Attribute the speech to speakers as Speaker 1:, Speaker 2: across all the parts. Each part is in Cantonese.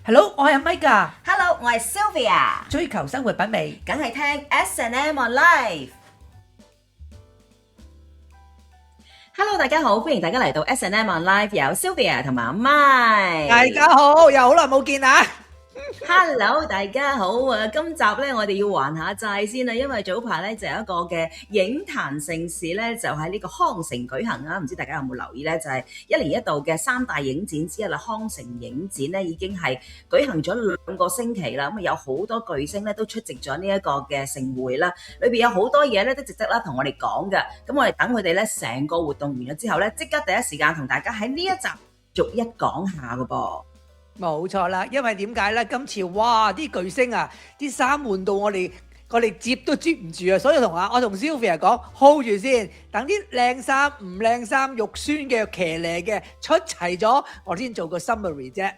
Speaker 1: Hello，我係阿 Mike 㗎，Hello，
Speaker 2: 我係 Sylvia，
Speaker 1: 追求生活品味。
Speaker 2: 梗係聽 S&M on Live。Hello，大家好，歡迎大家嚟到 S&M on Live，有 Sylvia 同埋阿 Mike。
Speaker 1: 大家好，又好耐冇見啦。
Speaker 2: Hello，大家好啊！今集咧，我哋要還下債先啦，因為早排咧就有一個嘅影壇盛事咧，就喺呢個康城舉行啊！唔知大家有冇留意咧？就係一年一度嘅三大影展之一啦，康城影展咧已經係舉行咗2個星期啦。咁啊有好多巨星咧都出席咗呢一個嘅盛會啦，裏邊有好多嘢咧都值得啦同我哋講嘅。咁我哋等佢哋咧成個活動完咗之後咧，即刻第一時間同大家喺呢一集逐一講下嘅噃。
Speaker 1: 冇錯啦，因為點解咧？今次哇，啲巨星啊，啲衫換到我哋接都接唔住啊！所以我同 Sylvia 講 hold 住先，等啲靚衫唔靚衫、肉酸嘅、騎呢嘅出齊咗，我先做個 summary 啫。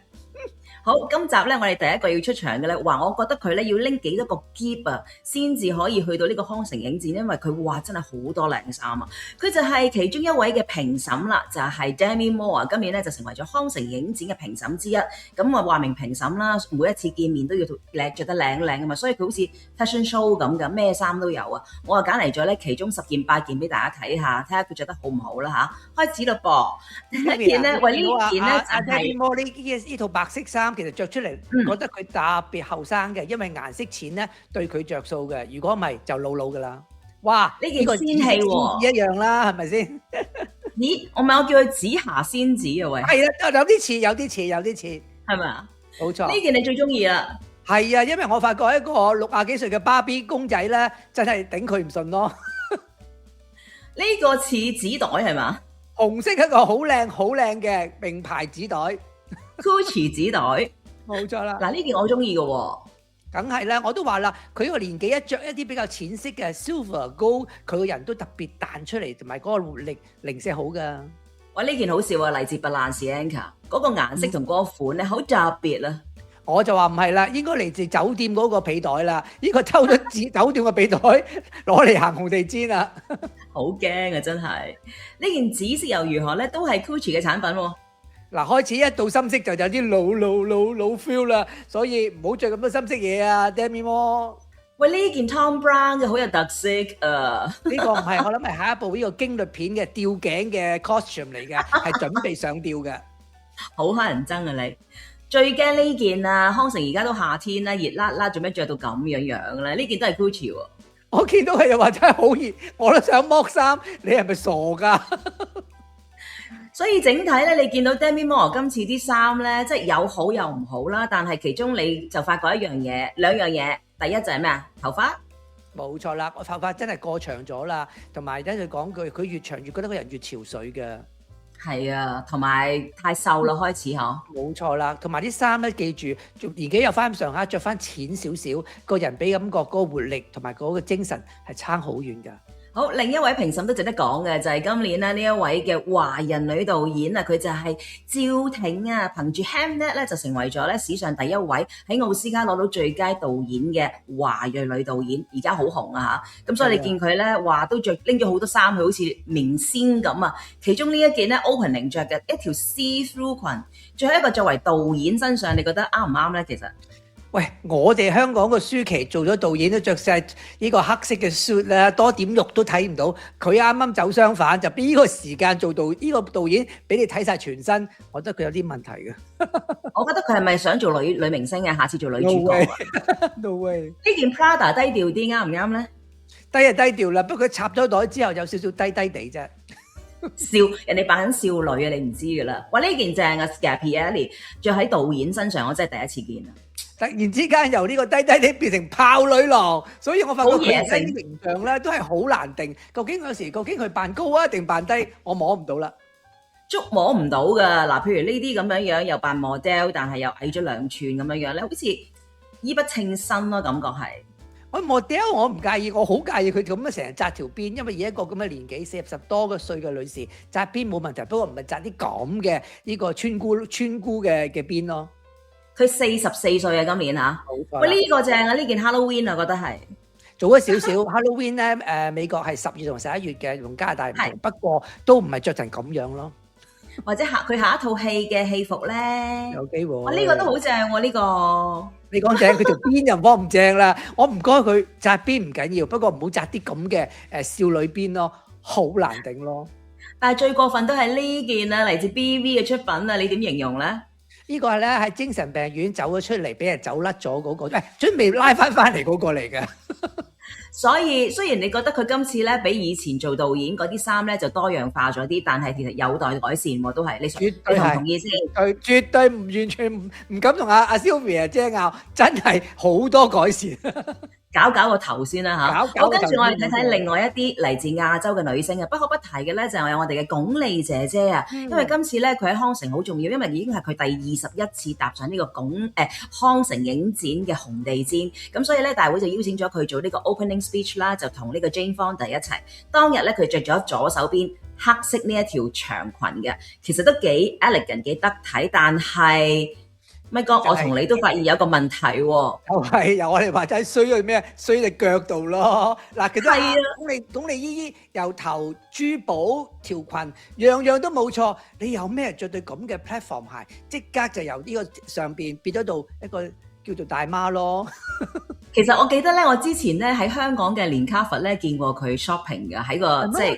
Speaker 2: 好，今集咧，我哋第一個要出場嘅咧，話我覺得佢咧要拎幾多個篋啊，先至可以去到呢個康城影展，因為佢哇真係好多靚衫啊！佢就係其中一位嘅評審啦，就係 Demi Moore 啊，今年咧就成為咗康城影展嘅評審之一。咁啊話明評審啦，每一次見面都要着得靚靚㗎嘛，所以佢好似 fashion show 咁嘅，咩衫都有啊！我啊揀嚟咗咧其中10件8件俾大家睇下，睇下佢着得好唔好啦嚇。開始咯噃，第一件咧，喂呢件咧就
Speaker 1: Demi
Speaker 2: 係
Speaker 1: Moore呢套白色衫，其實着出嚟覺得佢特別後生嘅，因為顏色淺咧對佢着數嘅。如果唔係就老噶啦。哇！
Speaker 2: 呢件仙氣喎，
Speaker 1: 一樣啦，係咪先？
Speaker 2: 咦，我叫佢紫霞仙子啊喂，
Speaker 1: 係啦，有啲似，
Speaker 2: 係咪啊？
Speaker 1: 冇錯。
Speaker 2: 呢件你最中意啦，
Speaker 1: 係啊，因為我發覺一個60幾歲嘅芭比公仔咧，真係頂佢唔順咯。
Speaker 2: 呢個似紙袋係嘛？
Speaker 1: 紅色一個好靚嘅名牌紙袋
Speaker 2: ，Gucci 紙袋，
Speaker 1: 冇錯啦。
Speaker 2: 嗱呢件我中意嘅喎，
Speaker 1: 梗係啦，我都話啦，佢呢個年紀一着一啲比較淺色嘅 silver gold，佢個人都特別彈出嚟，同埋嗰個活力零舍好噶。
Speaker 2: 喂呢件好笑啊，嚟自 Balenciaga 嗰個顏色同嗰個款咧好特別啊！
Speaker 1: 我就話唔係啦，應該嚟自酒店嗰個被袋啦。呢個偷咗酒店個被袋攞嚟行紅地毯啦，
Speaker 2: 好驚啊真係！呢件紫色又如何咧？都係 Gucci 嘅產品喎。
Speaker 1: 嗱，開始一到深色就有啲老 feel 啦，所以唔好着咁多深色嘢啊 Demi Moore。
Speaker 2: 喂呢件 Thom Browne 嘅好有特色啊！
Speaker 1: 呢個唔係，我諗係下一部呢個驚慄片嘅吊頸嘅 costume 嚟嘅，係準備上吊嘅。
Speaker 2: 好乞人憎啊你！最驚呢件啊，康城而家都夏天啦，熱辣辣，做咩着到咁樣咧？呢件都係 Gucci 喎。
Speaker 1: 我見到佢又話真係好熱，我都想剝衫，你係咪傻㗎？
Speaker 2: 所以整體咧，你見到 Demi Moore 今次啲衫咧，即係有好有唔好啦。但係其中你就發覺兩樣嘢。第一就係咩啊？頭髮
Speaker 1: 冇錯啦，我頭髮真係過長咗啦，同埋跟住講句，佢越長越覺得個人越潮水嘅。
Speaker 2: 係啊，同埋太瘦啦，開始嗬。
Speaker 1: 冇錯啦，同埋啲衫咧，記住年紀又翻咁上下，着翻淺少少，個人俾感覺嗰個活力同埋嗰個精神係差好遠㗎。
Speaker 2: 好，另一位評審都值得講嘅就係今年咧呢一位嘅華人女導演啊，佢就係趙婷啊，憑住 Hamnet 咧就成為咗咧史上第一位喺奧斯卡攞到最佳導演嘅華裔女導演，而家好紅啊嚇！咁所以你見佢咧話都拎咗好多衫，佢好似明星咁啊。其中呢一件咧 opening 着嘅一條 see-through 裙，最後一個作為導演身上，你覺得啱唔啱咧？其實？
Speaker 1: 喂，我哋香港個舒淇做咗導演都着晒呢個黑色嘅 suit 啦，多點肉都睇唔到。佢啱啱走相反，就呢個時間做呢個導演俾你睇晒全身，我覺得佢有啲問題嘅。
Speaker 2: 我覺得佢係咪想做女明星啊？下次做女主角啊
Speaker 1: ？No way！
Speaker 2: 呢件 Prada 低調啲啱唔啱咧？
Speaker 1: 低係低調啦，不過佢插咗袋之後有少少低低地啫。
Speaker 2: 笑人哋扮緊少女啊，你唔知噶啦。哇，呢件正啊 Schiaparelli 着喺導演身上，我真係第一次見啊！
Speaker 1: 突然之間由呢個低低地變成豹女郎，所以我發覺佢而家啲形象咧都係好難定。究竟佢扮高啊定扮低，我摸唔到啦，
Speaker 2: 捉摸唔到噶。嗱，譬如呢啲咁樣又扮 model，但係又矮咗2寸咁樣咧，好似衣不稱身咯，感覺係。
Speaker 1: 我 model 我唔介意，我好介意佢咁樣成日紮條辮，因為以一個咁嘅年紀40多個歲嘅女士紮辮冇問題，不過唔係紮啲咁嘅呢個村姑嘅辮咯。
Speaker 2: 佢44歲啊，今年嚇。喂，呢個正啊，呢件 Halloween 啊，覺得係
Speaker 1: 早咗少少。Halloween 咧，美國係10月同11月嘅，同加拿大唔同，不過都唔係着成咁樣咯。
Speaker 2: 或者佢下一套戲嘅戲服咧，
Speaker 1: 有機會。
Speaker 2: 哇！呢個都好正喎，呢個。
Speaker 1: 你講正，佢條辮就幫唔正啦。我唔該佢紮辮唔緊要，不過唔好紮啲咁嘅少女辮咯，好難頂咯。
Speaker 2: 但係最過分都係呢件啊，嚟自 BV 嘅出品啊，你點形容咧？
Speaker 1: 呢個係咧喺精神病院走咗出嚟，俾人走甩咗嗰個，準備拉翻嚟嗰個嚟嘅。
Speaker 2: 所以雖然你覺得佢今次咧比以前做導演嗰啲衫咧就多樣化咗啲，但係其實有待改善喎，都係你同唔同意先？
Speaker 1: 絕對唔完全唔敢同阿 Sylvia 姐拗，真係好多改善。
Speaker 2: 搞個頭先啦嚇，好，跟住我哋睇睇另外一啲嚟自亞洲嘅女星啊，不可不提嘅咧就係有我哋嘅鞏俐姐姐啊，因為今次咧佢喺康城好重要，因為已經係佢第21次踏上呢個康城影展嘅紅地毯，咁所以咧大會就邀請咗佢做呢個 opening speech 啦，就同呢個 Jane Fonda 一齊。當日咧佢着咗左手邊黑色呢一條長裙嘅，其實都幾 elegant 幾得體，但係咪哥，我同你都發現有個問題喎，
Speaker 1: 就係由我哋話齋衰喺咩？衰喺腳度咯。嗱，其實
Speaker 2: 係啊，
Speaker 1: 鞏俐姨姨由頭珠寶條裙樣樣都冇錯，你有咩着對咁嘅 platform 鞋，即刻就由呢個上邊變咗到一個叫做大媽咯。
Speaker 2: 其實我記得咧，我之前咧喺香港嘅連卡佛咧見過佢 shopping 嘅，喺個即係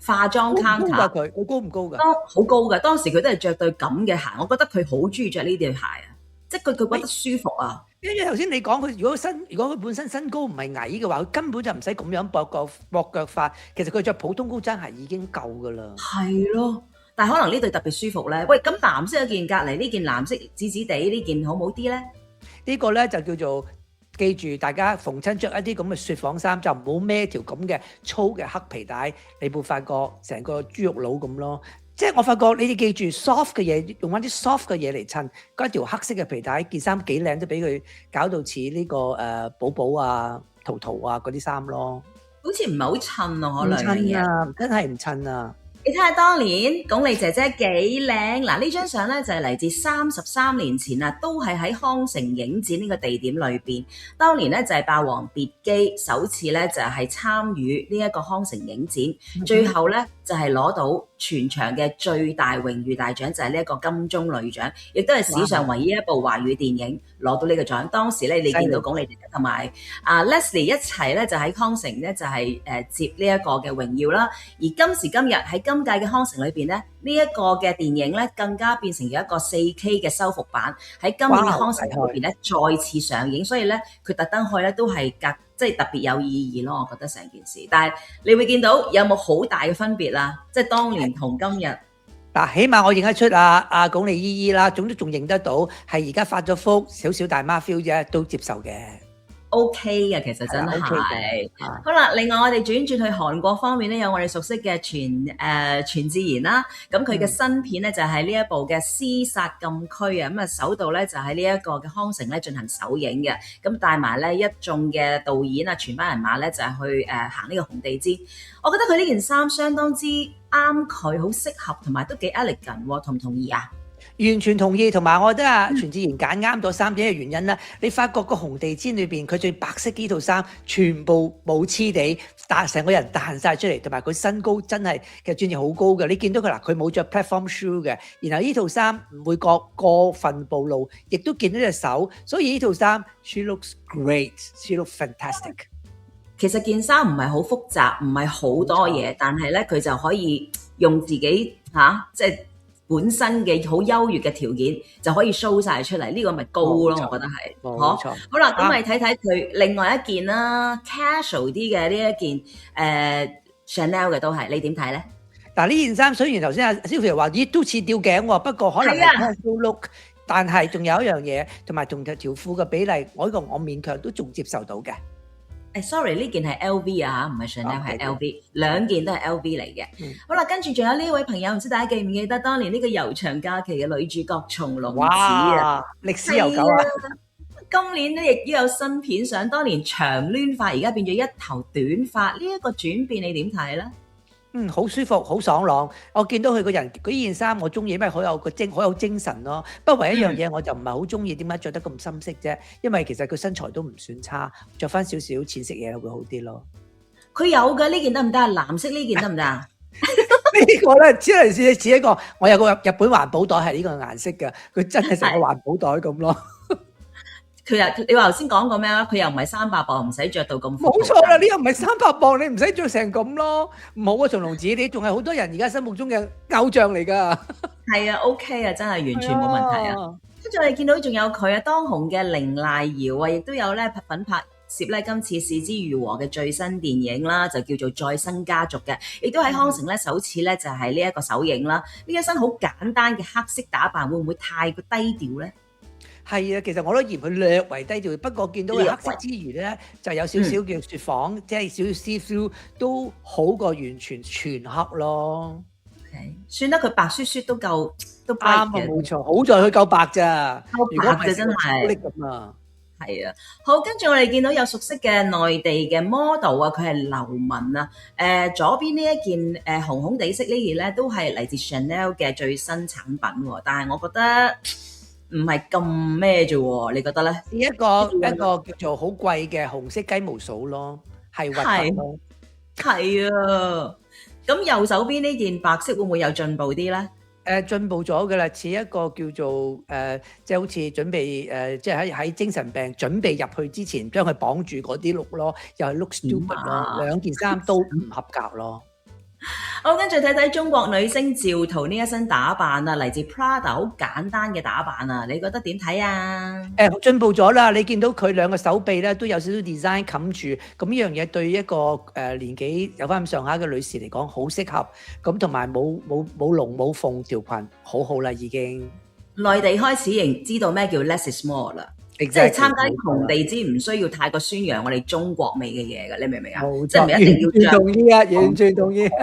Speaker 2: 化妝 counter。
Speaker 1: 佢高唔高㗎？
Speaker 2: 好高㗎，當時佢都係着對咁嘅鞋，我覺得佢好中意着呢對鞋啊，即係佢覺得舒服啊。
Speaker 1: 因為頭先你講佢如果佢本身身高唔係矮嘅話，佢根本就唔使咁樣駁腳法。其實佢着普通高踭鞋已經夠㗎啦。
Speaker 2: 係咯，但係可能呢對特別舒服咧。喂，咁藍色嗰件隔離呢件藍色紫紫地呢件好唔好啲咧？
Speaker 1: 呢個咧就叫做記住，大家逢親着一啲咁嘅雪紡衫，就唔好孭條咁嘅粗嘅黑皮帶，你會發覺成個豬肉佬咁咯。即係我發覺你哋記住 soft 嘅嘢，用翻啲 soft 嘅嘢嚟襯，嗰一條黑色嘅皮帶，件衫幾靚，都俾佢搞到似呢個寶寶啊、圖圖啊嗰啲衫咯。
Speaker 2: 好似唔係好襯啊，可能
Speaker 1: 唔襯啊，真係唔襯啊！
Speaker 2: 你睇下當年鞏俐姐姐幾靚嗱，呢張相咧就係嚟自33年前啊，都係喺康城影展呢個地點裏邊。當年咧就係《霸王別姬》首次咧就係參與呢一個康城影展，最後咧就係攞到全場嘅最大榮譽大獎，就係呢一個金鐘女獎，亦都係史上唯一一部華語電影攞到呢個獎。當時咧你見到鞏俐姐姐同埋Leslie 一齊咧就喺康城咧就係接呢一個嘅榮耀啦。而今時今日喺今屆嘅康城裏邊咧，呢一個嘅電影咧更加變成咗一個4K 嘅修復版，喺今年嘅康城裏邊咧再次上映，所以咧佢特登去咧都係即係特別有意義咯，我覺得成件事。但係你會見到有冇好大嘅分別啦？即係當年同今日
Speaker 1: 嗱，起碼我認得出阿鞏俐姨姨啦，總之仲認得到係而家發咗福少少大媽 feel 啫，都接受嘅。
Speaker 2: OK 嘅，其實真係。
Speaker 1: OK
Speaker 2: 好啦，另外我哋轉去韓國方面咧，有我哋熟悉嘅全智賢啦。咁佢嘅新片咧就係呢一部嘅《屍殺禁區》啊。咁啊，首度咧就喺呢一個嘅康城咧進行首映嘅。咁帶埋咧一眾嘅導演啊，全班人馬咧就係去行呢個紅地毯。我覺得佢呢件衫相當之啱佢，好適合，同埋都幾 elegant 喎，同唔同意啊？
Speaker 1: 完全同意，同埋我覺得全智賢揀啱咗衫，點嘅原因咧？你發覺個紅地毯裏邊佢最白色呢套衫，全部冇黐地，但成個人彈晒出嚟，同埋佢身高真係其實轉型好高嘅。你見到佢嗱，佢冇着 platform shoe 嘅，然後呢套衫唔會過分暴露，亦都見到隻手，所以呢套衫 she looks great，she looks fantastic。
Speaker 2: 其實件衫唔係好複雜，唔係好多嘢，但係咧佢就可以用自己即係本身嘅好優越嘅條件就可以 show 晒出嚟，呢個咪高咯，我覺得係。
Speaker 1: 冇錯。
Speaker 2: 好啦，咁咪睇睇佢另外一件啦，casual 啲嘅呢一件Chanel 嘅都係，你點睇咧？
Speaker 1: 嗱，呢件衫雖然頭先阿 Sylvia 話咦都似吊頸喎，不過可能係 casual look，但係仲有一樣嘢，同埋同條褲嘅比例，我勉強都仲接受到嘅。
Speaker 2: sorry， 呢件係 LV 啊，唔係 Chanel， 係 LV， 兩件都係 LV 嚟嘅。好啦，跟住仲有呢位朋友，唔知大家記唔記得當年呢個悠長假期嘅女主角松隆子啊，
Speaker 1: 歷史悠久啊！
Speaker 2: 今年咧亦都有新片上，當年長攣髮，而家變咗一頭短髮，呢一個轉變你點睇咧？
Speaker 1: 好舒服，好爽朗。我見到佢個人，佢呢件衫我中意，因為好有精神咯。不過唯一一樣嘢我就唔係好中意，點解着得咁深色啫？因為其實佢身材都唔算差，着翻少少淺色嘢會好啲咯。
Speaker 2: 佢有㗎，呢件得唔得啊？藍色呢件得唔得啊？
Speaker 1: 你呢個咧只係似一個，我有個日本環保袋係呢個顏色嘅，佢真係成個環保袋咁咯。
Speaker 2: 你話頭先講過咩啊？佢又唔係300磅，唔使着到咁。
Speaker 1: 冇錯啦，你又唔係300磅，你唔使着成咁咯。唔好啊，松隆子，你仲係好多人而家心目中嘅偶像嚟㗎。
Speaker 2: 係啊，OK 啊，真係完全冇問題啊。跟住我哋見到仲有佢啊，當紅嘅凌賴瑤啊，亦都有咧品拍攝咧今次是枝裕和嘅最新電影啦，就叫做《再生家族》嘅，亦都喺康城咧首次咧就係呢一個首映啦。呢一身好簡單嘅黑色打扮，會唔會太過低調咧？
Speaker 1: 係啊，其實我都嫌佢略為低調，不過見到佢黑色之餘咧，就有少少叫雪紡，即係少少 see-through 都好過完全全黑咯。
Speaker 2: Okay. 算得佢白雪雪都夠，都
Speaker 1: 啱啊，冇錯。好在佢夠白咋，
Speaker 2: 夠白嘅真係。
Speaker 1: 咁啊，
Speaker 2: 係啊，好，跟住我哋見到有熟悉嘅內地嘅 model 啊，佢係劉雯啊。左邊呢一件紅紅地色呢件咧，都係嚟自 Chanel 嘅最新產品喎。但係我覺得唔係咁咩啫喎，你覺得咧？
Speaker 1: 一個叫做好貴嘅紅色雞毛掃咯，係核突咯。
Speaker 2: 係啊，咁右手邊呢件白色會唔會有進步啲咧？
Speaker 1: 進步咗嘅啦，似一個叫做即係好似準備即係喺精神病準備入去之前，將佢綁住嗰啲 look 咯，又係 look stupid 咯，兩件衫都唔合格咯。
Speaker 2: 好，跟住睇睇中國女星趙濤呢一身打扮啊，嚟自 Prada 好簡單嘅打扮啊，你覺得點睇啊？
Speaker 1: 進步咗啦，你見到佢兩個手臂咧都有少少 design 冚住，咁呢樣嘢對一個年紀有翻咁上下嘅女士嚟講好適合，咁同埋冇龍冇鳳條裙，好好啦已經。
Speaker 2: 內地開始知道咩叫 less is more 啦。即係參加紅地氈唔需要太過宣揚我哋中國味嘅嘢㗎，你明唔明啊？即係唔一定要着。
Speaker 1: 同意啊，完全同意。
Speaker 2: 好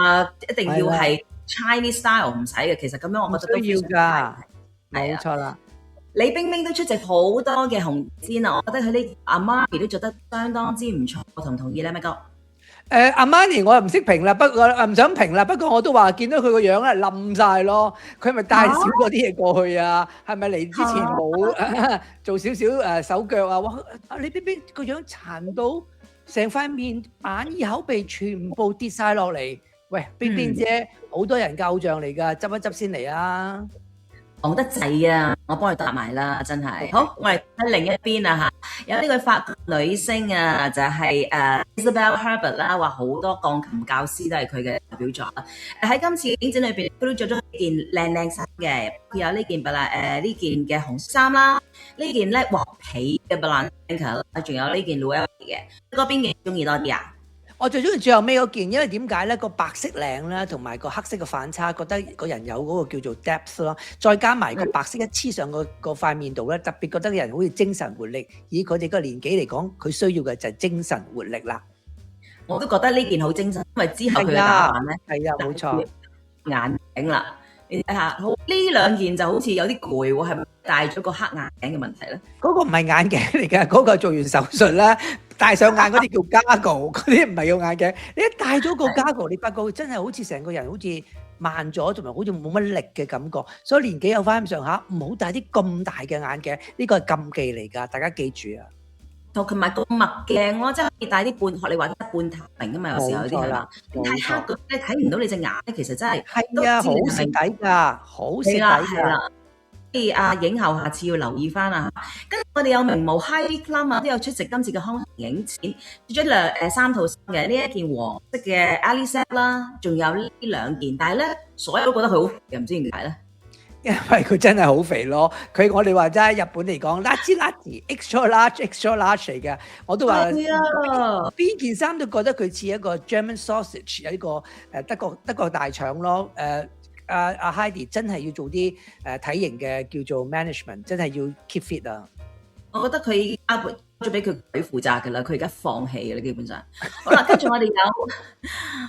Speaker 2: 啊，一定要係 Chinese style 唔使嘅。其實咁樣我覺得都要㗎。
Speaker 1: 冇錯啦。
Speaker 2: 李冰冰都出席好多嘅紅地氈啊，我覺得佢呢阿媽咪都做得相當之唔錯，我同唔同意咧，咩哥？
Speaker 1: 阿瑪尼我又唔識評啦，不過唔想評啦。不過我都話見到佢個樣咧冧晒咯，佢係咪帶少咗啲嘢過去啊？係咪嚟之前冇做少少手腳啊？哇！李冰冰個樣殘到成塊面眼耳口鼻全部跌晒落嚟。喂，冰冰姐，好多人偶像嚟㗎，執一執先嚟啊！
Speaker 2: 講得滯啊！我幫佢答埋啦，真係。好，我哋喺另一邊啊嚇，有呢個法國女星啊，就係Isabelle Huppert 啦，話好多鋼琴教師都係佢嘅代表作啦。喺今次影展裏邊，佢都着咗件靚衫嘅，佢有呢件呢件嘅紅衫啦，呢件咧黃皮嘅 Balenciaga 啦，仲有呢件 Louis 嘅。嗰邊嘅中意多啲啊？
Speaker 1: 我最中意最後尾嗰件，因為點解咧？個白色領咧，同埋個黑色嘅反差，覺得個人有嗰個叫做 depth 咯。再加埋個白色一黐上個塊面度咧，特別覺得個人好似精神活力。以佢哋個年紀嚟講，佢需要嘅就係精神活力啦。
Speaker 2: 我都覺得呢件好精神，因為之後佢嘅打扮咧，
Speaker 1: 係啊，冇錯，
Speaker 2: 眼鏡啦。你睇下，好呢兩件就好似有啲攰喎，係咪戴咗個黑眼鏡嘅問題咧？
Speaker 1: 嗰個唔係眼鏡嚟㗎，嗰個做完手術啦，戴上眼嗰啲叫 goggle，嗰啲唔係叫眼鏡。你一戴咗個 goggle，你發覺真係好似成個人好似慢咗，同埋好似冇乜力嘅感覺。所以年紀有翻咁上下，唔好戴啲咁大嘅眼鏡，呢個係禁忌嚟㗎，大家記住啊！
Speaker 2: 同埋個墨鏡咯，即係可以戴啲半學你話半透明㗎嘛，有時候有啲係嘛，太黑嘅你睇唔到你隻眼咧，其實真係
Speaker 1: 係啊，好蝕底㗎，好蝕底㗎。
Speaker 2: 所以阿影后下次要留意翻啊！跟住我哋有名模 Heidi Klum 啊，都有出席今次嘅康城影展，着咗3套衫嘅，呢一件黃色嘅 Alice 啦，仲有呢兩件，但係咧所有都覺得佢好肥，唔知點解咧？
Speaker 1: 因為佢真係好肥咯，我哋話齋日本嚟講，large extra large 嚟嘅，我都話邊件衫都覺得佢似一個 German sausage， 有呢個德國大腸咯。阿 Heidi 真係要做啲體型嘅叫做 management， 真係要 keep fit 啊！
Speaker 2: 我覺得佢交咗俾佢負責㗎啦，佢而家放棄㗎啦，基本上。好啦，跟住我哋有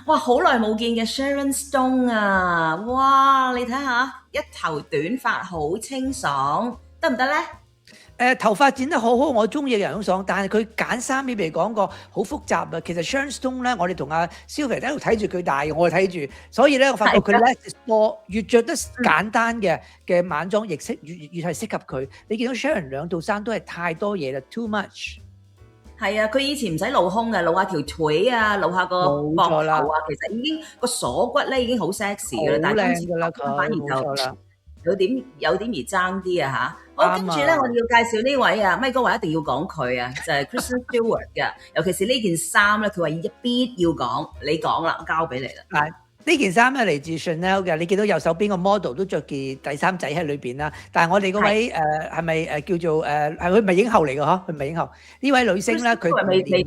Speaker 2: 哇，好耐冇見嘅 Sharon Stone 啊！哇，你睇下一頭短髮好清爽，得唔得咧？
Speaker 1: 頭髮剪得好好，我中意嘅人好爽，但係佢揀衫你未講過，好複雜啊！其實 Sharon Stone 咧，我哋同阿 Sylvia 喺度睇住佢大，我睇住，所以咧我發覺佢 less is more，越着得簡單嘅晚裝，亦越係適合佢。你見到 Sharon 兩套衫都係太多嘢啦 ，too much。
Speaker 2: 係啊，佢以前唔使露胸嘅，露下條腿啊，露下個
Speaker 1: 冇
Speaker 2: 膊
Speaker 1: 錯啦，
Speaker 2: 頭啊，其實已經個鎖骨咧已經好 sexy
Speaker 1: 好
Speaker 2: 嘅啦。但係今次
Speaker 1: 靚噶啦
Speaker 2: 反而
Speaker 1: 佢，冇錯
Speaker 2: 就
Speaker 1: 啦，
Speaker 2: 有點而爭啲啊嚇。好，跟
Speaker 1: 啱
Speaker 2: 住咧，我哋
Speaker 1: 啊。
Speaker 2: 要介紹呢位啊，咪哥話一定要講佢啊，就係 Kristen Stewart 嘅。尤其是呢件衫咧，佢話必要講，你講啦，我交俾你啦。
Speaker 1: 嗱，呢件衫咧嚟自 Chanel 嘅，你見到右手邊個 model 都着件底衫仔喺裏邊啦。但係我哋嗰
Speaker 2: 係
Speaker 1: 位係咪叫做係佢唔係影后嚟嘅嗬？佢唔係影后。呢位女星咧，佢
Speaker 2: Kristen Stewart 未
Speaker 1: 連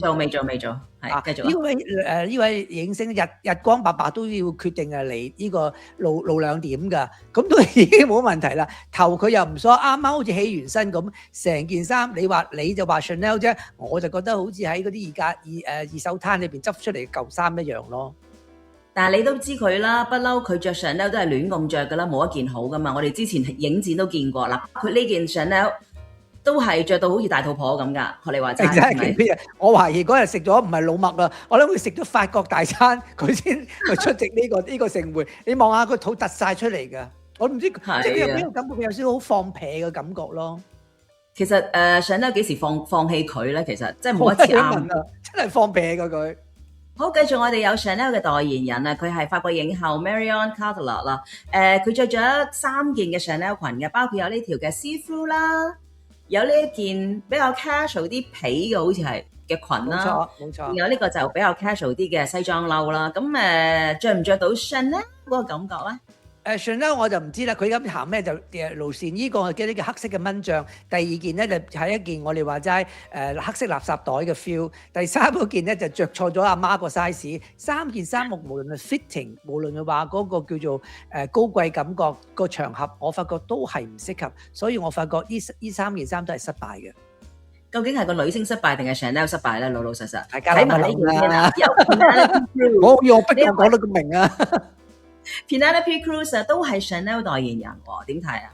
Speaker 2: 做，係繼續啊。
Speaker 1: 呢位影星日光白白都要決定嚟呢個露兩點㗎，咁都已經冇問題啦。頭佢又唔梳，啱啱好似起完身咁，成件衫你就話 Chanel 啫，我就覺得好似喺嗰啲二手攤裏邊執出嚟嘅舊衫一樣咯。
Speaker 2: 但係你都知佢啦，不嬲佢着 Chanel 都係亂咁着噶啦，冇一件好噶嘛。我哋之前影展都見過啦，佢呢件 Chanel 都係着到好似大肚婆咁噶。學你話齋係咪？
Speaker 1: 我懷疑嗰日食咗唔係老麥啊，我諗佢食咗法國大餐，佢先去出席呢個盛會。你望下個肚突晒出嚟㗎，我唔知即係佢有邊個感覺，佢有少少好放屁嘅感覺咯。
Speaker 2: 其實Chanel 幾時放棄佢咧？其實真係冇一次啱，
Speaker 1: 真係放屁㗎佢。
Speaker 2: 好，繼續我哋有 Chanel 嘅代言人啊，佢係法國影后 Marion Cotillard 啦。佢着咗3件嘅 Chanel 裙嘅，包括有呢條嘅 See-through 啦，有呢一件比較 casual 啲皮嘅，好似係嘅裙啦。
Speaker 1: 冇錯。
Speaker 2: 仲有呢個就比較 casual 啲嘅西裝褸啦。咁着唔着到 Chanel 嗰個感覺咧？Chanel
Speaker 1: 我就唔知啦，佢咁行咩就路線，呢個嘅呢個黑色嘅蚊帳，第二件咧就係一件我哋話齋黑色垃圾袋嘅 feel，第3嗰件咧就着錯咗阿媽個 size， 3件衫無論係 fitting， 無論係話嗰個叫做高貴感覺個場合，我發覺都係唔適合，所以我發覺呢3件衫都係失敗嘅。
Speaker 2: 究竟係個女星失敗定係 Chanel 失敗咧？老實實，
Speaker 1: 大家諗下啦，我逼我講得咁明啊！Penelope
Speaker 2: Cruz 都係 Chanel 代言人喎，點睇啊？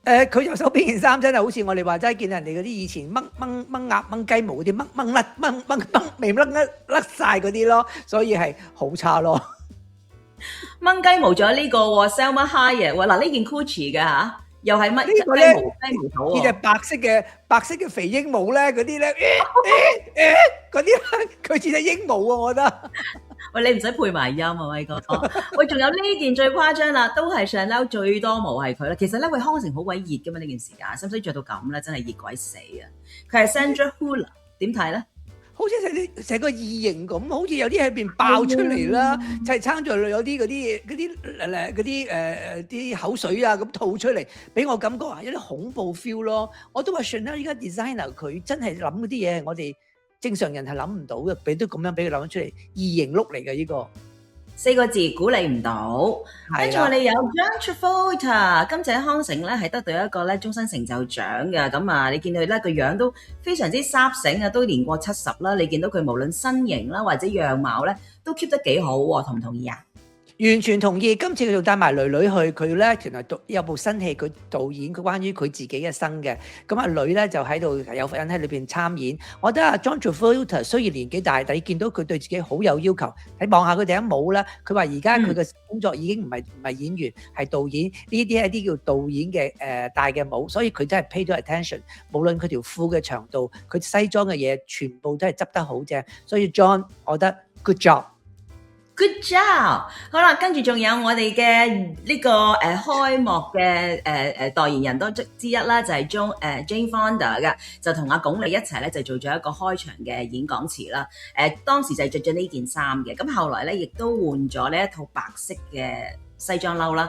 Speaker 1: 佢右手邊件衫真係好似我哋話齋見人哋嗰啲以前掹鴨掹雞毛嗰啲掹未甩晒嗰啲咯，所以係好差咯。
Speaker 2: 掹雞毛仲有呢個喎 Salma Hayek 喎，嗱呢件 Gucci 嘅嚇，又係乜
Speaker 1: 呢個咧？
Speaker 2: 雞毛頭喎，
Speaker 1: 呢隻白色嘅肥鸚鵡咧，嗰啲咧嗰啲佢似隻鸚鵡啊，我覺得。
Speaker 2: 喂，你唔使配埋音啊，威哥。喂，仲有呢件最誇張啦，都係 Chanel 最多毛係佢啦。其實咧，喂康城好鬼熱噶嘛，呢件時間，使唔使着到咁咧？真係熱鬼死啊！佢係 Sandra Hüller，點睇咧？
Speaker 1: 好似成個異形咁，好似有啲喺邊爆出嚟啦，就係撐住有啲口水啊咁吐出嚟，俾我感覺係有啲恐怖 feel 咯。我都話 Chanel 依家 designer 佢真係諗嗰啲嘢，我哋正常人係諗唔到嘅，俾佢諗得出嚟，異形碌嚟嘅呢個
Speaker 2: 4個字估你唔到。跟住我哋有 John Travolta，今次喺康城咧係得到一個咧終身成就獎嘅。咁啊，你見佢咧個樣都非常之沙醒啊，都年過70啦。你見到佢無論身形啦或者樣貌咧都 keep 得幾好喎，同唔同意啊？
Speaker 1: 完全同意，今次佢仲帶埋女女去，佢咧原來有部新戲，佢導演佢關於佢自己一生嘅，咁阿女咧就喺度有份喺裏邊參演。我覺得阿 John Travolta 雖然年紀大，但係見到佢對自己好有要求。你望下佢頂帽啦，佢話而家佢嘅工作已經唔係演員，係導演，呢啲係啲叫導演嘅戴嘅帽，所以佢真係 pay 咗 attention。無論佢條褲嘅長度，佢西裝嘅嘢，全部都係執得好正。所以 John，我覺得 good job。Good
Speaker 2: job！好啦，跟住仲有我哋嘅呢個開幕嘅代言人之一啦，就係 Jane Fonda 嘅，就同阿鞏俐一齊咧就做咗一個開場嘅演講詞啦。當時就係着咗呢件衫嘅，咁後來咧亦都換咗呢一套白色嘅西裝褸啦。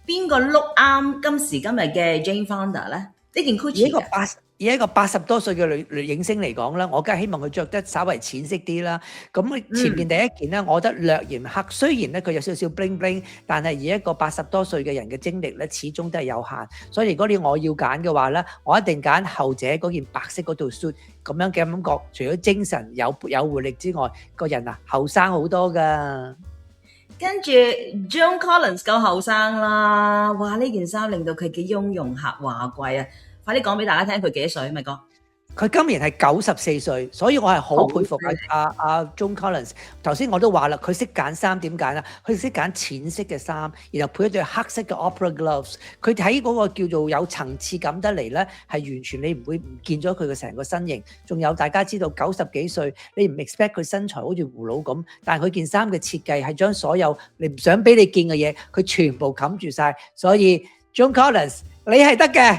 Speaker 2: 邊個 look 啱今時今日嘅 Jane Fonda 咧？呢件 Gucci 嘅。
Speaker 1: 以一個80多歲嘅女影星嚟講啦，我梗係希望佢着得稍為淺色啲啦。咁前面第一件咧，我覺得略嫌黑，雖然咧佢有少少 bling bling，但係以一個80多歲嘅人嘅精力咧，始終都係有限。所以如果我要揀嘅話咧，我一定揀後者嗰件白色嗰套 suit，咁樣嘅感覺，除咗精神有活力之外，個人啊後生好多㗎。
Speaker 2: 跟住 Joan Collins 夠後生啦，哇！呢件衫令到佢嘅雍容華貴啊！快啲講俾大家聽，佢幾多歲，咪哥
Speaker 1: 佢今年係94歲，所以我係好佩服阿 Joan Collins。頭先我都話啦，佢識揀衫點揀啊？佢識揀淺色嘅衫，然後配一對黑色嘅 opera gloves。佢睇嗰個叫做有層次感得嚟咧，係完全你唔會唔見咗佢嘅成個身形。仲有大家知道90幾歲，你唔 expect 佢身材好似葫蘆咁，但係佢件衫嘅設計係將所有你唔想俾你見嘅嘢，佢全部冚住晒。所以 Joan Collins， 你係得嘅。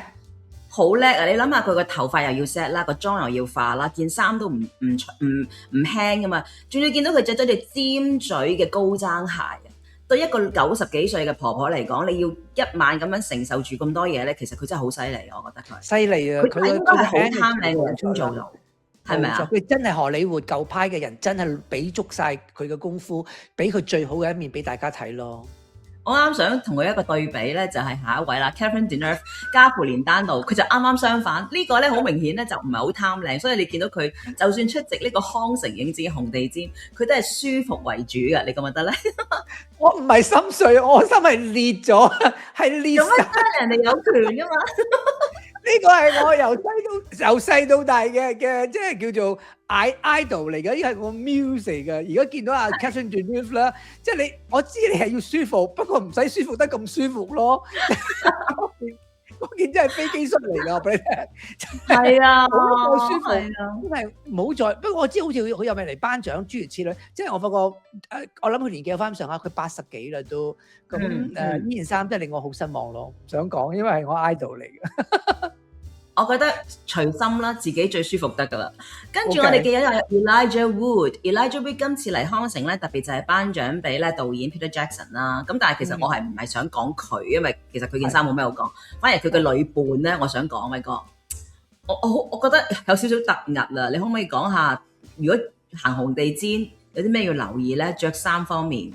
Speaker 2: 好叻啊！你諗下佢個頭髮又要 set 啦，個妝又要化啦，件衫都唔輕噶嘛，仲要見到佢着咗對尖嘴嘅高踭鞋啊！對一個90幾歲嘅婆婆嚟講，你要一晚咁樣承受住咁多嘢咧，其實佢真係好犀利，我覺得佢
Speaker 1: 犀利啊！
Speaker 2: 佢應該係好貪靚嘅人先做到，係咪啊？
Speaker 1: 佢真係荷里活舊派嘅人，真係俾足晒佢嘅功夫，俾佢最好嘅一面俾大家睇咯。
Speaker 2: 我啱想同佢一個對比咧，就係下一位啦 Catherine Deneuve 加芙蓮丹道，佢就啱啱相反。呢個咧好明顯咧就唔係好貪靚，所以你見到佢就算出席呢個康城影展紅地毯，佢都係舒服為主嘅。你覺唔覺得咧？
Speaker 1: 我唔係心碎，我心係裂咗，係裂晒。
Speaker 2: 咁樣人哋有權噶嘛？
Speaker 1: 呢個係我由細到大嘅即係叫做 idol 嚟嘅，呢係我 muse 嚟嘅。而家見到阿 Catherine Deneuve 啦，即係我知你係要舒服，不過唔使舒服得咁舒服咯。嗰件真係飛機恤嚟㗎，我俾你聽。
Speaker 2: 係啊，
Speaker 1: 好舒服，真係冇再。不過我知好似佢有咪嚟頒獎諸如此類，即係我發覺我諗佢年紀有翻咁上下，佢80幾啦都。咁呢件衫真係令我好失望咯，唔想講，因為係我 idol 嚟嘅。
Speaker 2: 我覺得隨心啦，自己最舒服得噶啦。跟住我哋記得有 Elijah Wood，Elijah Wood 今次嚟康城咧，特別就係頒獎俾咧導演 Peter Jackson 啦。咁但係其實我係唔係想講佢，因為其實佢件衫冇咩好講，反而佢嘅女伴咧，我想講偉哥。我覺得有少少突兀啦，你可唔可以講下，如果行紅地氈有啲咩要留意咧？着衫方面，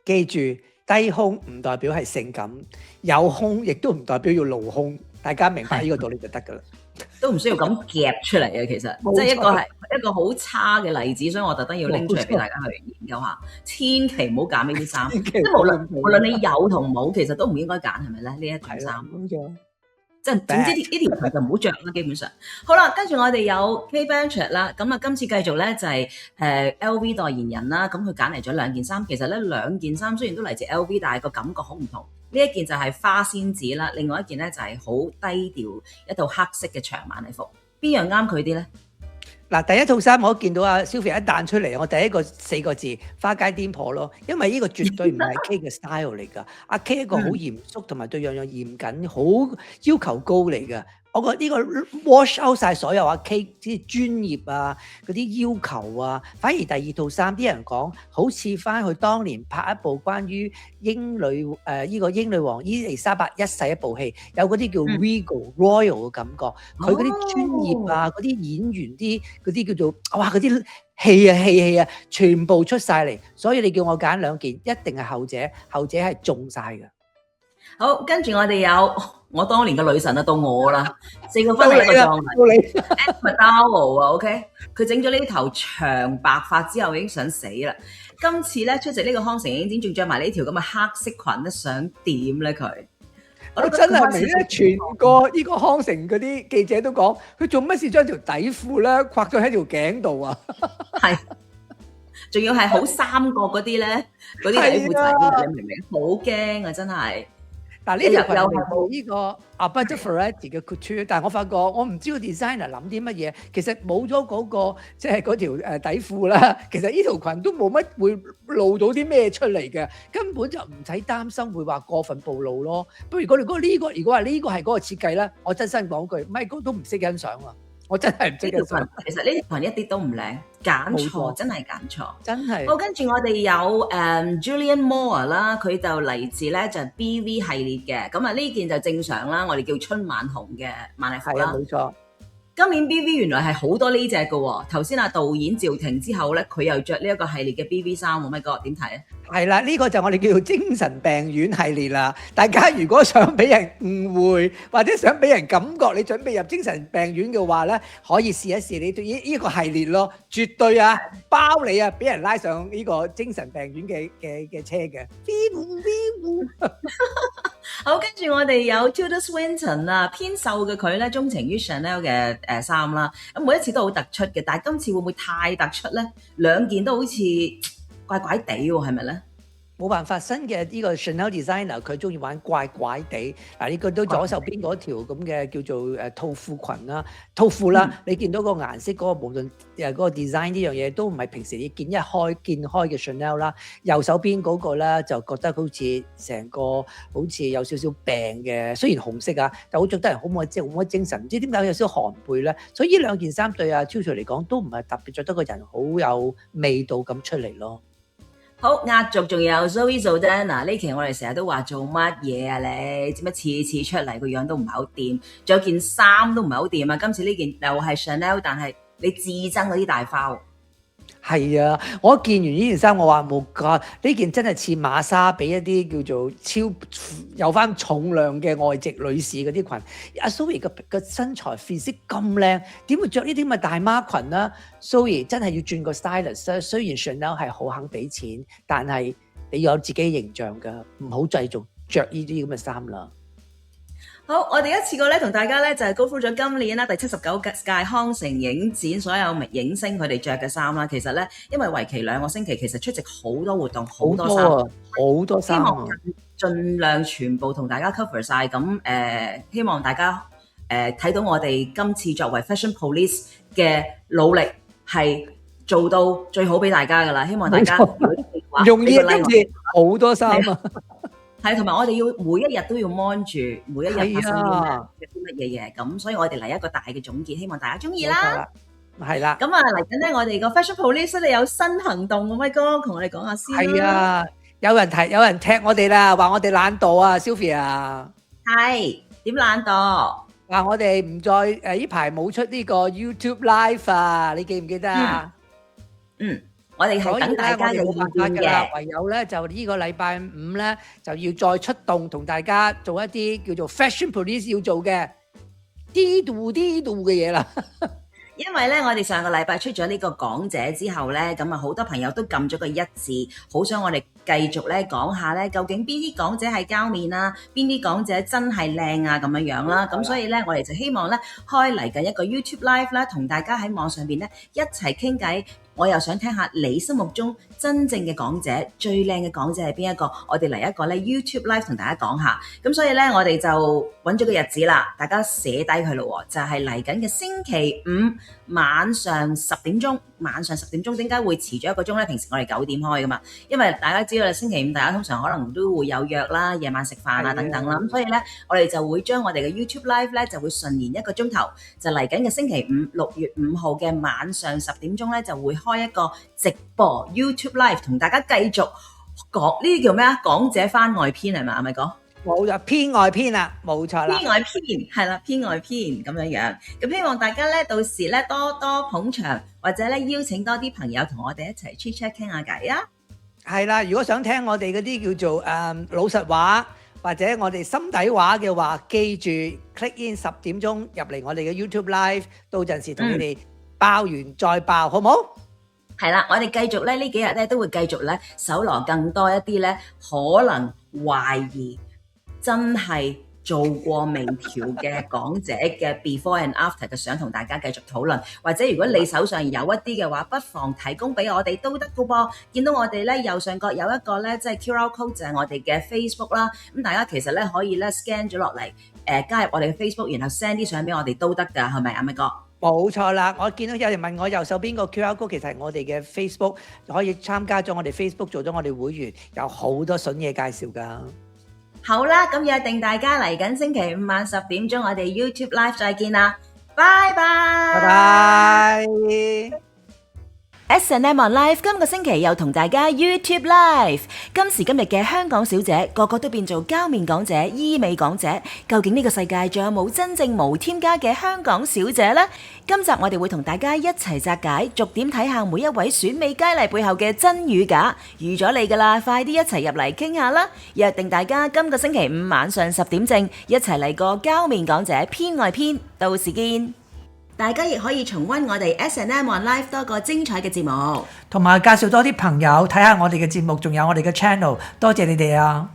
Speaker 1: 記住低胸唔代表係性感，有胸亦都唔代表要露胸。大家明白呢個道理就得㗎啦，
Speaker 2: 都唔需要咁夾出嚟嘅。其實即係一個好差嘅例子，所以我特登要拎出嚟俾大家去研究下。千祈唔好揀呢啲衫，即係無論你有同冇，其實都唔應該揀，係咪咧？呢一條衫，即係總之呢條裙就唔好着啦。基本上，好啦，跟住我哋有 Kate Blanchett 啦，咁啊今次繼續咧就係LV 代言人啦，咁佢揀嚟咗兩件衫，其實咧兩件衫雖然都嚟自 LV，但係個感覺好唔同。呢一件就係花仙子啦，另外一件咧就係好低調一套黑色嘅長晚禮服，邊樣啱佢啲咧？嗱，第一套衫我見到阿 Sylvia 一彈出嚟，我第一個4個字花街癲婆咯，因為呢個絕對唔係 K 嘅 style 嚟㗎，阿 K 一個好嚴肅同埋對樣樣嚴謹，好要求高嚟㗎。我覺得呢個 wash out 晒所有阿 K 啲專業啊嗰啲要求啊，反而第二套衫啲人講好似翻去當年拍一部關於英女呢個英女王伊麗莎白一世一部戲，有嗰啲叫 regal royal 嘅感覺，佢嗰啲專業啊，嗰啲演員啲嗰啲叫做哇嗰啲戲啊，全部出晒嚟，所以你叫我揀兩件，一定係後者，後者係中晒嘅。好，跟住我哋有我當年嘅女神啊，到我啦，4個分係一個狀態。Ed McDowell 啊 ，OK， 佢整咗呢頭長白髮之後已經想死啦。今次咧出席呢個康城影展，仲着埋呢條咁嘅黑色裙咧，想點咧佢？
Speaker 1: 我真係明咧，全個呢個康城嗰啲記者都講，佢做乜事將條底褲咧跨咗喺條頸度啊？係，
Speaker 2: 仲要係好三角嗰啲咧，嗰啲底褲仔，你明唔明？好驚啊！真係。
Speaker 1: 嗱，呢條裙又係冇呢個 Alberto Ferretti 嘅 couture， 但係我發覺我唔知個 designer 諗啲乜嘢，其實冇咗嗰個即係嗰條底褲啦，其實呢條裙都冇乜會露到啲咩出嚟嘅，根本就唔使擔心會話過分暴露咯。不過如果呢個如果話呢個係嗰個設計咧，我真心講句，Michael 都唔識欣賞啊！我真係唔識欣賞。
Speaker 2: 其實呢條裙一啲都唔靚，揀錯真係揀錯，
Speaker 1: 真係。
Speaker 2: 好，跟住我哋有Julianne Moore 啦，佢就嚟自咧就 BV 系列嘅，咁啊呢件就正常啦，我哋叫春晚紅嘅晚禮服啦。
Speaker 1: 冇錯。
Speaker 2: 今年 BV 原來係好多呢隻嘅喎，頭先導演趙婷之後咧，佢又着呢一個系列嘅 BV 衫喎，乜哥點睇啊？係
Speaker 1: 啦，呢個就我哋叫做精神病院系列啦。大家如果想俾人誤會或者想俾人感覺你準備入精神病院嘅話咧，可以試一試呢個系列咯，絕對啊包你啊俾人拉上呢個精神病院嘅車嘅。
Speaker 2: 好，跟住我哋有 Tilda Swinton 啊，偏瘦嘅佢咧，鍾情於 Chanel 嘅衫啦。咁每一次都好突出嘅，但係今次會唔會太突出咧？兩件都好似怪怪地喎，係咪咧？
Speaker 1: 冇辦法，新嘅呢個 Chanel designer 佢中意玩怪怪地。嗱，你見到左手邊嗰條咁嘅叫做套褲裙啦、套褲啦，你見到個顏色嗰個無論嗰個 design 呢樣嘢都唔係平時你見開嘅 Chanel 啦。右手邊嗰個咧就覺得好似成個好似有少少病嘅，雖然紅色啊，但好着得人好冇精神，唔知點解有少少寒背咧。所以呢兩件衫對阿 Tilda 嚟講都唔係特別着得個人好有味道咁出嚟咯。
Speaker 2: 好，壓軸仲有 Zoe Saldana，呢期我哋成日都話做乜嘢啊你？點解次次出嚟個樣都唔係好掂，仲有件衫都唔係好掂啊！今次呢件又係 Chanel， 但係你自憎嗰啲大花。
Speaker 1: 係啊，我見完呢件衫，我話冇㗎，呢件真係似瑪莎俾一啲叫做超有翻重量嘅外籍女士嗰啲裙。阿 Zoe 個身材 physique 咁靚，點會着呢啲咁嘅大媽裙呢？ Zoe 真係要轉個 stylist。雖然 Chanel 係好肯俾錢，但係你要有自己形象㗎，唔好繼續着呢啲咁嘅衫啦。
Speaker 2: 好，我哋一次過咧同大家咧就係 go through 咗今年啦第79屆康城影展所有影星佢哋着嘅衫啦。其實咧，因為為期2個星期，其實出席好多活動，好多衫，
Speaker 1: 好多衫，
Speaker 2: 希望盡量全部同大家 cover 晒。咁希望大家睇到我哋今次作為 Fashion Police 嘅努力係做到最好俾大家噶啦。希望大家
Speaker 1: 容易今次好多衫啊！
Speaker 2: 係，同埋我哋要每一日都要 mon 住，每一日發生啲乜嘢嘢，咁所以我哋嚟一個大嘅總結，希望大家中意啦。
Speaker 1: 係啦，
Speaker 2: 咁啊嚟緊咧，我哋個 Fashion Police 咧有新行動，咁威哥同我哋講下先。
Speaker 1: 係啊，有人踢我哋啦，話我哋懶惰啊 ，Sylvia。
Speaker 2: 係點懶惰？
Speaker 1: 話我哋唔再呢排冇出呢個 YouTube Live 啊，你記唔記得啊？
Speaker 2: 我哋係等大家嘅意見嘅，
Speaker 1: 唯有咧就呢個禮拜5咧就要再出動，同大家做一啲叫做 Fashion Police 要做嘅啲度嘅嘢啦。
Speaker 2: 因為咧，我哋上個禮拜出咗呢個港姐之後咧，咁啊好多朋友都撳咗個一字，好想我哋繼續咧講下咧，究竟邊啲港姐係膠面啊，邊啲港姐真係靚啊咁樣樣啦。咁所以咧，我哋就希望咧開嚟緊一個 YouTube Live 啦，同大家喺網上邊咧一齊傾偈。我又想聽下你心目中真正嘅港姐，最靚嘅港姐係邊一個？我哋嚟一個咧 YouTube Live 同大家講下。咁所以咧，我哋就揾咗個日子啦，大家寫低佢咯。就係嚟緊嘅星期5晚上10點鐘。晚上10點鐘點解會遲咗1個鐘咧？平時我哋9點開噶嘛，因為大家知道星期5大家通常可能都會有約啦，夜晚食飯啊等等啦。咁所以咧，我哋就會將我哋嘅 YouTube Live 咧就會順延1個鐘頭，就嚟緊嘅星期5 6月5號嘅晚上10點鐘咧就會開一個直播 YouTube Live 同大家繼續講呢啲叫咩啊？港姐番外篇係咪？係咪講？
Speaker 1: 冇錯，篇外篇啦，冇錯啦。
Speaker 2: 篇外篇係啦，篇外篇咁樣樣。咁希望大家咧到時咧多多捧場，或者咧邀請多啲朋友同我哋一齊 chat chat 傾下偈啊。
Speaker 1: 係啦，如果想聽我哋嗰啲叫做老實話，或者我哋心底話嘅話，記住 click in 10點鐘入嚟我哋嘅 YouTube Live，到陣時同你哋爆完再爆，好唔好？
Speaker 2: 係啦，我哋繼續咧呢幾日咧都會繼續咧搜羅更多一啲咧可能懷疑真係做過微調嘅港姐嘅 before and after 嘅相，同大家繼續討論。或者如果你手上有一啲嘅話，不妨提供俾我哋都得㗎噃。見到我哋咧右上角有一個咧即係 QR code 就係我哋嘅 Facebook 啦。咁大家其實咧可以咧 scan 咗落嚟，加入我哋嘅 Facebook，然後 send 啲相俾我哋都得㗎，係咪啊，咪哥？冇
Speaker 1: 錯啦，我見到有人問我右手邊個 QR code 其實係我哋嘅 Facebook， 可以參加咗我哋 Facebook 做咗我哋會員，有好多筍嘢介紹㗎。
Speaker 2: 好啦，咁約定大家嚟緊星期5晚10點鐘，我哋 YouTube Live 再見啦，拜拜，
Speaker 1: 拜拜。
Speaker 2: S&M on Live 今個星期又同大家 YouTube Live， 今時今日嘅香港小姐個個都變做膠面港姐、醫美港姐，究竟呢個世界仲有冇真正無添加嘅香港小姐呢？今集我哋會同大家一齊拆解，逐點睇下每一位選美佳麗背後嘅真與假，預咗你噶啦，快啲一齊入嚟傾下啦！約定大家今個星期5晚上10點正，一齊嚟個膠面港姐篇外篇，到時見。大家亦可以重溫我哋 S&M on Live 多個精彩嘅節目，
Speaker 1: 同埋介紹多啲朋友睇下我哋嘅節目，仲有我哋嘅 channel，多謝你哋啊！